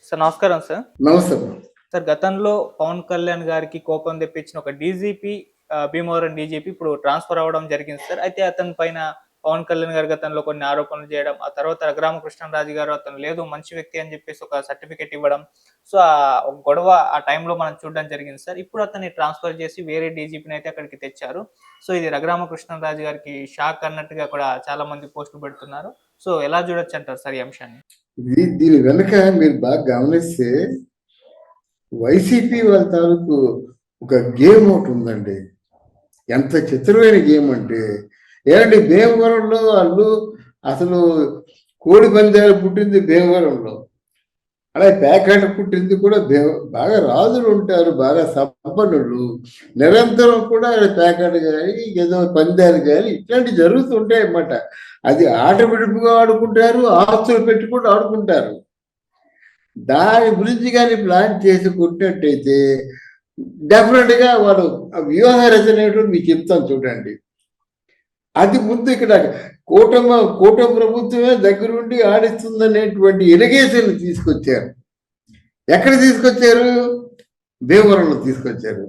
Sir నమస్కారం sir. నమస్తే. Sir గతంలో పవన్ కళ్యాణ్ గారికి కోపం తెప్పించిన ఒక డీజీపీ భీమవరం డీజీపీ ఇప్పుడు ట్రాన్స్‌ఫర్ అవ్వడం జరిగింది సార్. అయితే అతని పైన పవన్ కళ్యాణ్ గారు గతంలో కొన్ని ఆరోపణలు చేయడం, ఆ తర్వాత రఘురామకృష్ణరాజు గారు అతను లేదు మంచి వ్యక్తి అని చెప్పేసి ఒక సర్టిఫికేట్ ఇవ్వడం. సో, ఒక గొడవ ఆ టైంలో మనం చూడడం జరిగింది సార్. ఇప్పుడు అతన్ని ట్రాన్స్‌ఫర్ చేసి వేరే డీజీపీని అయితే అక్కడికి తెచ్చారు. సో, ఇది రఘురామకృష్ణరాజు గారికి షాక్ అన్నట్టుగా కూడా చాలా మంది పోస్టులు పెడుతున్నారు. సో, ఎలా చూడొచ్చంటారు సార్ ఈ అంశాన్ని? దీని వెనక మీరు బాగా గమనిస్తే వైసీపీ వాళ్ళ తాలూకు ఒక గేమ్ ఒకటి ఉందండి. ఎంత చిత్రమైన గేమ్ అంటే ఏమంటే భీమవరంలో వాళ్ళు అసలు కోడి పందాలు పుట్టింది భీమవరంలో, అలాగే పేకాట పుట్టింది కూడా బాగా రాజులు ఉంటారు, బాగా సంపన్నులు. నిరంతరం కూడా పేకాట కానీ ఏదో పందాలు కానీ ఇట్లాంటివి జరుగుతుంటాయి అన్నమాట. అది ఆట విడుపుగా ఆడుకుంటారు, ఆస్తులు పెట్టుకుంటూ ఆడుకుంటారు. దాని గురించి కానీ ప్లాన్ చేసి కొట్టినట్టయితే డెఫినెట్గా వాడు వ్యూహ రచన ఏంటో మీకు చెప్తాను చూడండి. అది ముందు ఇక్కడ కూటమి ప్రభుత్వమే దగ్గరుండి ఆడిస్తుందనేటువంటి ఎలిగేషన్ తీసుకొచ్చారు. ఎక్కడ తీసుకొచ్చారు? భీమవరంలో తీసుకొచ్చారు.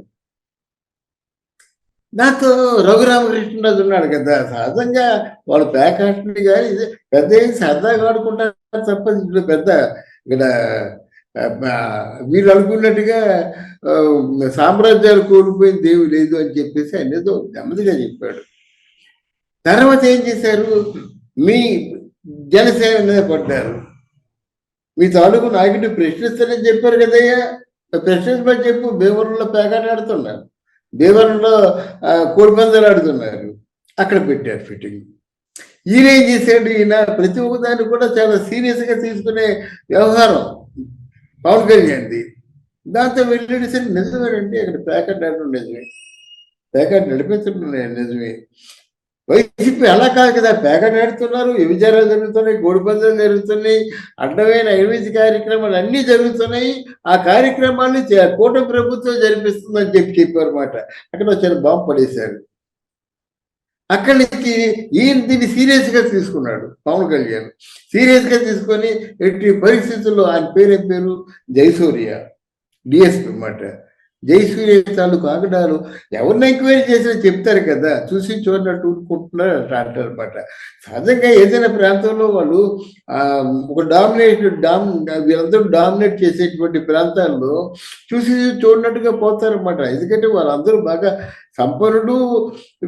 నాతో రఘురామకృష్ణరాజు ఉన్నాడు కదా, సహజంగా వాళ్ళు ప్యాకాట్ని కానీ పెద్ద సరదాగా ఆడుకుంటారు తప్ప ఇప్పుడు పెద్ద ఇక్కడ వీళ్ళు అనుకున్నట్టుగా సామ్రాజ్యాలు కోల్పోయింది ఏమి లేదు అని చెప్పేసి ఆయన ఏదో నెమ్మదిగా చెప్పాడు. తర్వాత ఏం చేశారు? మీ జనసేన మీద పడ్డారు. మీ తాలూకు నాయకుడు ప్రశ్నిస్తానని చెప్పారు కదయ్యా, ప్రశ్నించమని చెప్పు. భీమవరంలో పేకాట ఆడుతున్నారు, భీమవరంలో కోడిపందాలు ఆడుతున్నారు, అక్కడ పెట్టారు ఫిట్టింగ్. ఈయన ఏం చేశాడు? ఈయన ప్రతి ఒక్కదాన్ని కూడా చాలా సీరియస్గా తీసుకునే వ్యవహారం పవన్ కళ్యాణ్ది. దాంతో వెళ్ళి సరే నిజమేనండి, అక్కడ ప్యాకెట్ ఆడటం నిజమే, ప్యాకెట్ నడిపించడం నిజమే. వైసీపీ అలా కాదు కదా, ప్యాకెట్ ఆడుతున్నారు, వ్యభిచారాలు జరుగుతున్నాయి, గోడిపందాలు జరుగుతున్నాయి, అడ్డమైన అవినీతి కార్యక్రమాలు అన్నీ జరుగుతున్నాయి. ఆ కార్యక్రమాన్ని కూటమి ప్రభుత్వం జరిపిస్తుందని చెప్పారు అన్నమాట. అక్కడ వచ్చిన బాంబు పడేశారు. అక్కడి నుంచి ఈయన దీన్ని సీరియస్గా తీసుకున్నాడు పవన్ కళ్యాణ్. సీరియస్గా తీసుకొని ఎట్టి పరిస్థితుల్లో ఆయన పేరు జయసూర్య డిఎస్పీ అన్నమాట. జయసూర్య తాలూకు ఆగడాలు ఎవరిని ఎంక్వైరీ చేసినా చెప్తారు కదా, చూసి చూడనట్టు ఊరుకుంటున్నారు అంటారు అనమాట. సహజంగా ఏదైనా ప్రాంతంలో వాళ్ళు ఒక వీళ్ళందరూ డామినేట్ చేసేటువంటి ప్రాంతాల్లో చూసి చూడనట్టుగా పోతారన్నమాట. ఎందుకంటే వాళ్ళందరూ బాగా సంపన్నులు,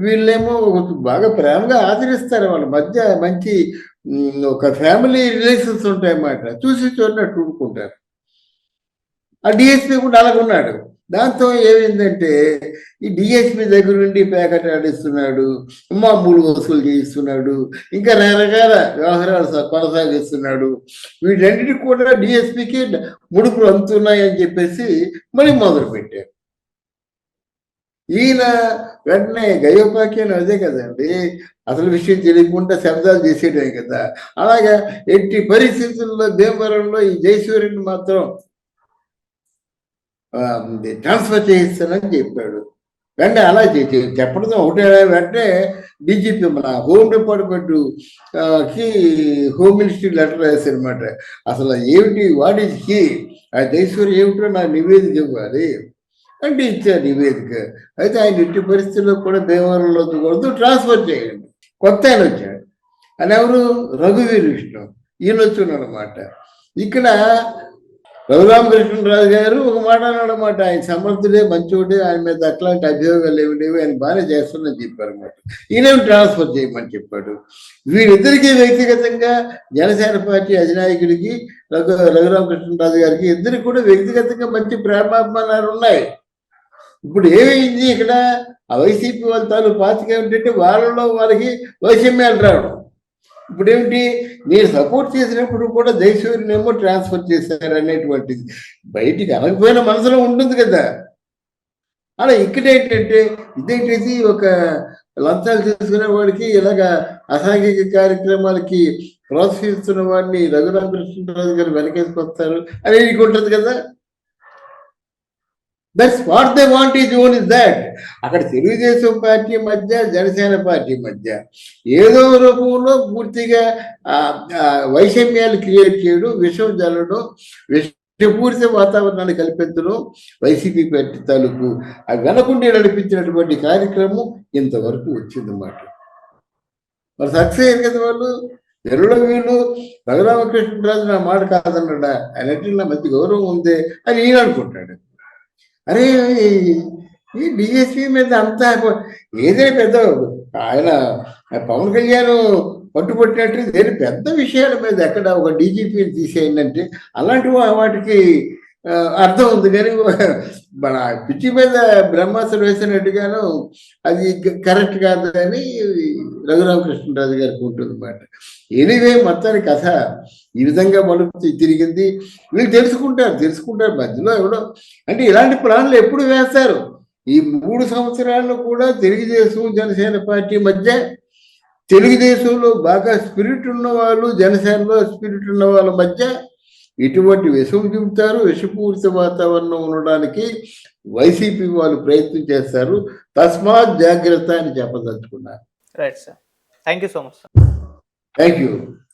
వీళ్ళేమో బాగా ప్రేమగా ఆదరిస్తారు. వాళ్ళ మధ్య మంచి ఒక ఫ్యామిలీ రిలేషన్స్ ఉంటాయన్నమాట. చూసి చూడనట్టు ఊరుకుంటారు. ఆ డిఎస్పీ కూడా అలాగున్నాడు. దాంతో ఏమైందంటే ఈ డిఎస్పీ దగ్గర నుండి ప్యాకెట్ ఆడిస్తున్నాడు, మామూలు వసూలు చేయిస్తున్నాడు, ఇంకా రకరకాల వ్యవహారాలు కొనసాగిస్తున్నాడు. వీటన్నిటికీ కూడా డిఎస్పీకి ముడుపులు అందుతున్నాయని చెప్పేసి మళ్ళీ మొదలు పెట్టారు. ఈయన వెంటనే గయోపాఖ్యానం అదే కదండి, అసలు విషయం తెలియకుండా శబ్దాలు చేసేయడమే కదా. అలాగా ఎట్టి పరిస్థితుల్లో భీమవరంలో ఈ జయసూర్యుని మాత్రం ట్రాన్స్ఫర్ చేయిస్తానని చెప్పాడు. వెంటనే అలా చెప్పడం ఒకటే, వెంటనే డీజీపీ మన హోమ్ డిపార్ట్మెంట్ కి హోమ్ మినిస్ట్రీ లెటర్ రాశారనమాట. అసలు ఏమిటి, వాట్ ఈజ్ హీ, ఆ జయసూర్య ఏమిటో నాకు నివేదిక ఇవ్వాలి అంటే ఇచ్చారు నివేదిక. అయితే ఆయన ఎట్టి పరిస్థితుల్లో కూడా భీమవరంలో కొడుతూ ట్రాన్స్ఫర్ చేయండి. కొత్త ఆయన వచ్చాడు, అని ఎవరు? రఘువీర్ విష్ణు. ఈయన వచ్చున్నాడు అనమాట. ఇక్కడ రఘురామకృష్ణరాజు గారు ఒక మాట అన్నాడనమాట, ఆయన సమర్థుడే, మంచోడే, ఆయన మీద అట్లాంటి అభియోగాలు ఏమి లేవు, ఆయన బాగానే చేస్తుందని చెప్పారు అనమాట. ఈయనేమి ట్రాన్స్ఫర్ చేయమని చెప్పాడు. వీరిద్దరికీ వ్యక్తిగతంగా జనసేన పార్టీ అధినాయకుడికి రఘురామకృష్ణరాజు గారికి ఇద్దరికి కూడా వ్యక్తిగతంగా మంచి ప్రేమాభిమానాలు ఉన్నాయి. ఇప్పుడు ఏమైంది ఇక్కడ, ఆ వైసీపీ వాళ్ళ తాలూకు పాతిక ఏమిటంటే వాళ్ళలో వారికి వైషమ్యాలు రావడం. ఇప్పుడు ఏమిటి, నేను సపోర్ట్ చేసినప్పుడు కూడా జయసూర్యనేమో ట్రాన్స్ఫర్ చేశారు అనేటువంటిది బయటికి అనకపోయినా మనసులో ఉంటుంది కదా. అలా ఇక్కడ ఏంటంటే ఇదేంటిది, ఒక లంచాలు తీసుకునే వాడికి ఇలాగా అసాంఘిక కార్యక్రమాలకి ప్రోత్సహిస్తున్న వాడిని రఘురామకృష్ణరాజు గారు వెనకేసుకొస్తారు అనేది ఉంటుంది కదా. That's what they want is own is that. అక్కడ తెలుగుదేశం పార్టీ మధ్య జనసేన పార్టీ మధ్య ఏదో రూపంలో పూర్తిగా వైషమ్యాలు క్రియేట్ చేయడం, విషం జల్లడం, పూరిత వాతావరణాన్ని కల్పించడం వైసీపీ పార్టీ తాలూకు ఆ వెనకుండి నడిపించినటువంటి కార్యక్రమం ఇంతవరకు వచ్చిందన్నమాట. మరి సక్సెస్ అయ్యారు కదా వాళ్ళు. ఎరువుల వీళ్ళు రఘురామకృష్ణరాజు నా మాట కాదన్నాడా, ఆయన అంటే నా మంచి గౌరవం ఉంది అని ఈయన అనుకుంటాడు. అరే ఈ డిఎస్పీ మీద అంతా ఏదైనా పెద్ద ఆయన పవన్ కళ్యాణ్ పట్టుబట్టినట్టు దేని పెద్ద విషయాల మీద ఎక్కడ ఒక డీజీపీని తీసేయండి అలాంటి వాటికి అర్థం ఉంది. కానీ మన పిచ్చి మీద బ్రహ్మాస్త్రం వేసినట్టుగాను అది కరెక్ట్ కాదు అని రఘురామకృష్ణరాజు గారికి ఉంటుంది అన్నమాట. ఎనీవే మొత్తానికి కథ ఈ విధంగా మలుపు తిరిగింది. వీళ్ళు తెలుసుకుంటారు మధ్యలో ఎవడో అంటే ఇలాంటి ప్లాన్లు ఎప్పుడు వేస్తారు. ఈ 3 సంవత్సరాల్లో కూడా తెలుగుదేశం జనసేన పార్టీ మధ్య తెలుగుదేశంలో బాగా స్పిరిట్ ఉన్న వాళ్ళు, జనసేనలో స్పిరిట్ ఉన్న వాళ్ళ మధ్య ఇటువంటి విషం చూపుతారు. విషపూరిత వాతావరణం ఉండడానికి వైసీపీ వాళ్ళు ప్రయత్నం చేస్తారు. తస్మాత్ జాగ్రత్త అని చెప్పదలుచుకున్నారు. Right sir, thank you so much sir. Thank you.